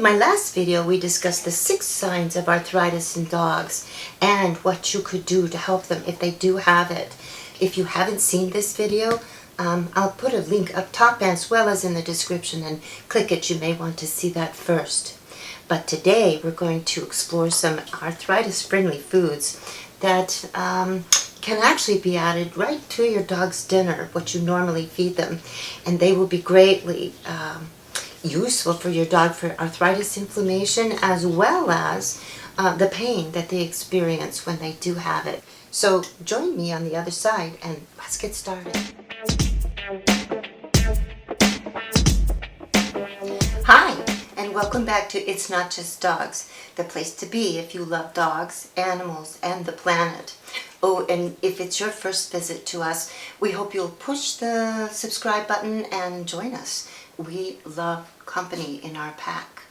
In my last video, we discussed the 6 signs of arthritis in dogs and what you could do to help them if they do have it. If you haven't seen this video, I'll put a link up top as well as in the description, and click it. You may want to see that first. But today we're going to explore some arthritis-friendly foods that can actually be added right to your dog's dinner, what you normally feed them, and they will be greatly useful for your dog for arthritis inflammation, as well as the pain that they experience when they do have it. So join me on the other side and let's get started. Hi, and welcome back to It's Not Just Dogs, the place to be if you love dogs, animals, and the planet. Oh, and if it's your first visit to us, we hope you'll push the subscribe button and join us. We love company in our pack.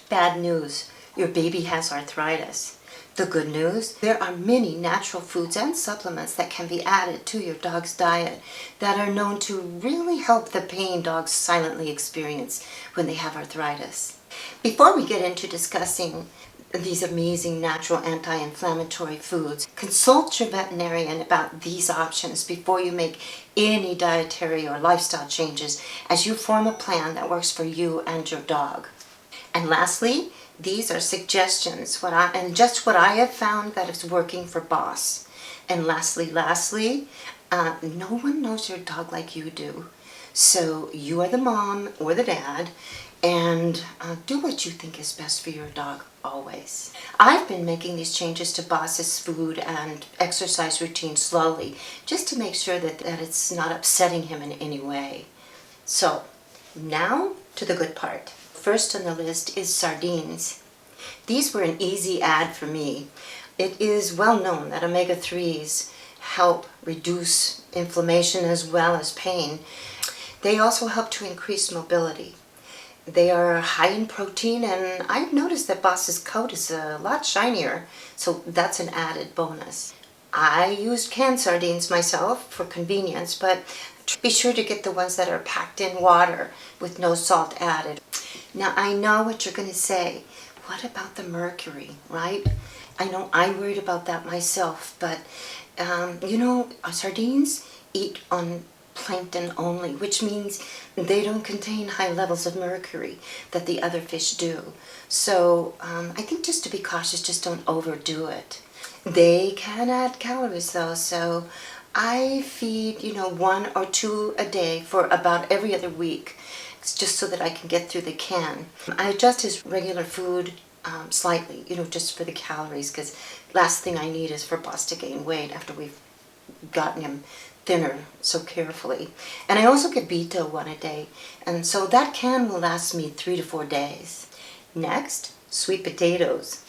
Bad news, your baby has arthritis. The good news, there are many natural foods and supplements that can be added to your dog's diet that are known to really help the pain dogs silently experience when they have arthritis. Before we get into discussing these amazing natural anti-inflammatory foods, consult your veterinarian about these options before you make any dietary or lifestyle changes as you form a plan that works for you and your dog. And lastly, these are suggestions, what I have found that is working for Boss. And lastly, no one knows your dog like you do. So you are the mom or the dad, and do what you think is best for your dog always. I've been making these changes to Boss's food and exercise routine slowly, just to make sure that it's not upsetting him in any way. So now to the good part. First on the list is sardines. These were an easy add for me. It is well known that omega-3s help reduce inflammation as well as pain. They also help to increase mobility. They are high in protein, and I've noticed that Boss's coat is a lot shinier, so that's an added bonus. I used canned sardines myself for convenience, but be sure to get the ones that are packed in water with no salt added. Now, I know what you're going to say. What about the mercury, right? I know I worried about that myself, but sardines eat on plankton only, which means they don't contain high levels of mercury that the other fish do. So I think just to be cautious, just don't overdo it. They can add calories though, so I feed 1 or 2 a day for about every other week. It's just so that I can get through the can. I adjust his regular food slightly, just for the calories, because last thing I need is for Boss to gain weight after we've gotten him thinner so carefully. And I also get Beto 1 a day, and so that can will last me 3 to 4 days. Next, sweet potatoes.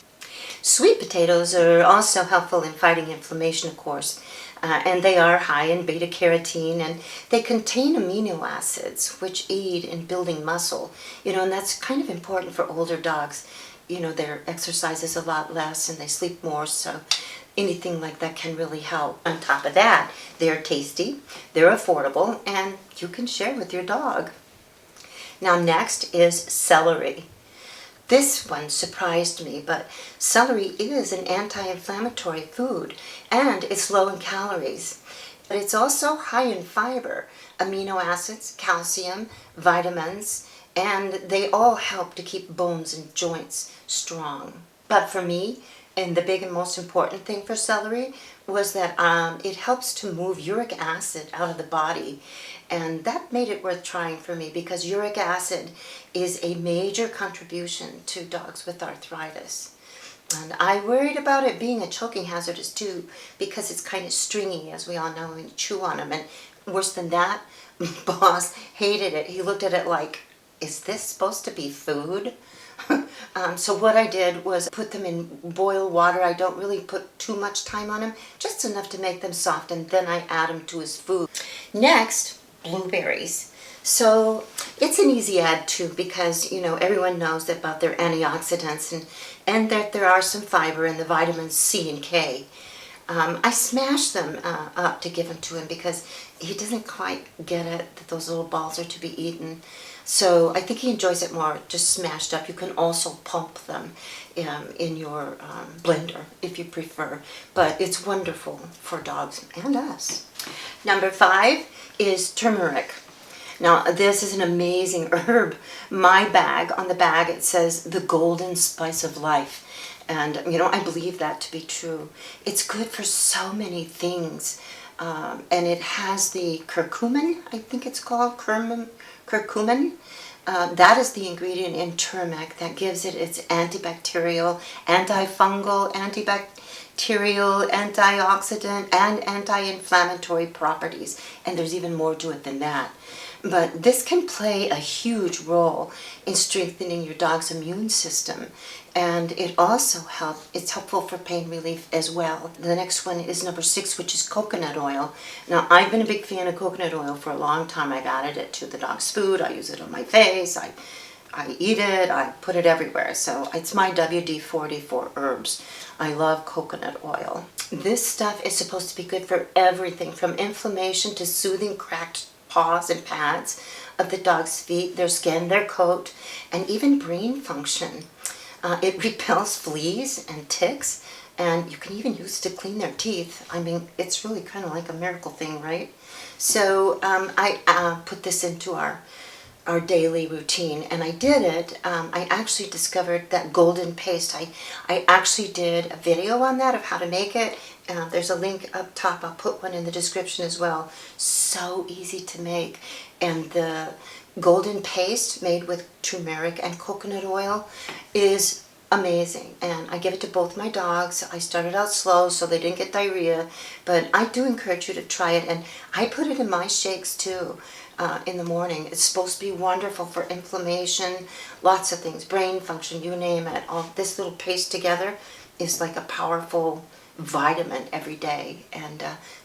Sweet potatoes are also helpful in fighting inflammation, of course, and they are high in beta-carotene, and they contain amino acids which aid in building muscle, and that's kind of important for older dogs. Their exercise is a lot less and they sleep more, so anything like that can really help. On top of that, they're tasty, they're affordable, and you can share with your dog. Now next is celery. This one surprised me, but celery is an anti-inflammatory food, and it's low in calories. But it's also high in fiber, amino acids, calcium, vitamins, and they all help to keep bones and joints strong. But for me, and the big and most important thing for celery was that it helps to move uric acid out of the body. And that made it worth trying for me, because uric acid is a major contribution to dogs with arthritis. And I worried about it being a choking hazard too, because it's kind of stringy, as we all know, when you chew on them. And worse than that, Boss hated it. He looked at it like, is this supposed to be food? So what I did was put them in boiled water. I don't really put too much time on them, just enough to make them soft, and then I add them to his food. Next, blueberries. So it's an easy add too, because everyone knows about their antioxidants and that there are some fiber in the vitamins C and K. I smash them up to give them to him because he doesn't quite get it that those little balls are to be eaten. So I think he enjoys it more just smashed up. You can also pump them in your blender if you prefer, but it's wonderful for dogs and us. Number 5 is turmeric. Now, this is an amazing herb. My bag, on the bag, it says the golden spice of life. And, you know, I believe that to be true. It's good for so many things. And it has the curcumin, I think it's called, curcumin. That is the ingredient in turmeric that gives it its antibacterial, antifungal, antibacterial, antioxidant, and anti-inflammatory properties. And there's even more to it than that. But this can play a huge role in strengthening your dog's immune system. And it also it's helpful for pain relief as well. The next one is number 6, which is coconut oil. Now, I've been a big fan of coconut oil for a long time. I've added it to the dog's food. I use it on my face. I eat it. I put it everywhere. So it's my WD-40 for herbs. I love coconut oil. This stuff is supposed to be good for everything, from inflammation to soothing cracked paws and pads of the dog's feet, their skin, their coat, and even brain function. It repels fleas and ticks, and you can even use it to clean their teeth. I mean, it's really kind of like a miracle thing, right? So I put this into our daily routine, and I did it. I actually discovered that golden paste. I actually did a video on that of how to make it. There's a link up top. I'll put one in the description as well. So easy to make. And the golden paste made with turmeric and coconut oil is amazing. And I give it to both my dogs. I started out slow so they didn't get diarrhea, but I do encourage you to try it. And I put it in my shakes too. In the morning. It's supposed to be wonderful for inflammation, lots of things, brain function, you name it. All this little paste together is like a powerful vitamin every day, and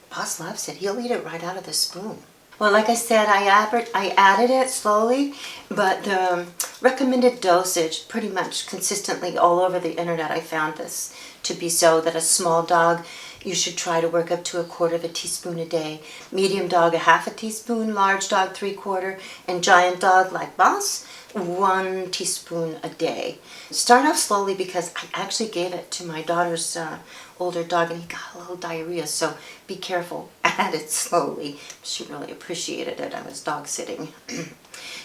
Boss loves it. He'll eat it right out of the spoon. Well, like I said, I added it slowly, but the recommended dosage, pretty much consistently all over the internet, I found this to be so, that a small dog, you should try to work up to 1/4 teaspoon a day. Medium dog, 1/2 teaspoon. Large dog, 3/4. And giant dog, like Boss, 1 teaspoon a day. Start off slowly, because I actually gave it to my daughter's older dog, and he got a little diarrhea, so be careful. Add it slowly. She really appreciated it. I was dog sitting.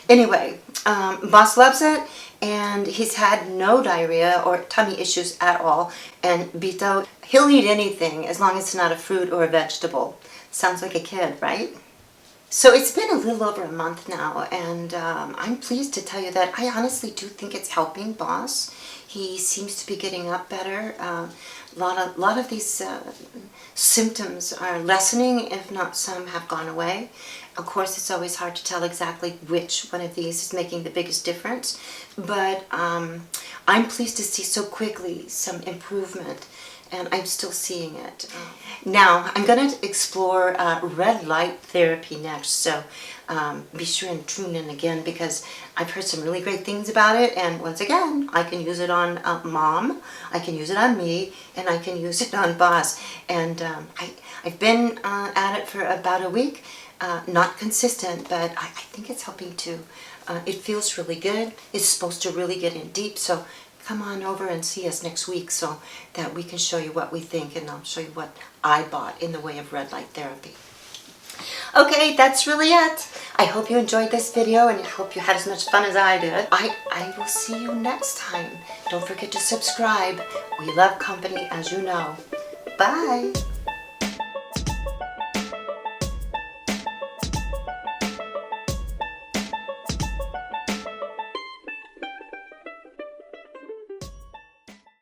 Anyway, Boss loves it, and he's had no diarrhea or tummy issues at all. And Bito, he'll eat anything as long as it's not a fruit or a vegetable. Sounds like a kid, right? So it's been a little over a month now, and I'm pleased to tell you that I honestly do think it's helping Boss. He seems to be getting up better. A lot of these symptoms are lessening, if not some have gone away. Of course, it's always hard to tell exactly which one of these is making the biggest difference, but I'm pleased to see so quickly some improvement, and I'm still seeing it. Now, I'm going to explore red light therapy next, so be sure and tune in again, because I've heard some really great things about it, and once again, I can use it on Mom, I can use it on me, and I can use it on Boss. And I've been at it for about a week, not consistent, but I think it's helping too. It feels really good. It's supposed to really get in deep, so come on over and see us next week so that we can show you what we think, and I'll show you what I bought in the way of red light therapy. Okay, that's really it. I hope you enjoyed this video, and I hope you had as much fun as I did. I will see you next time. Don't forget to subscribe. We love company, as you know. Bye.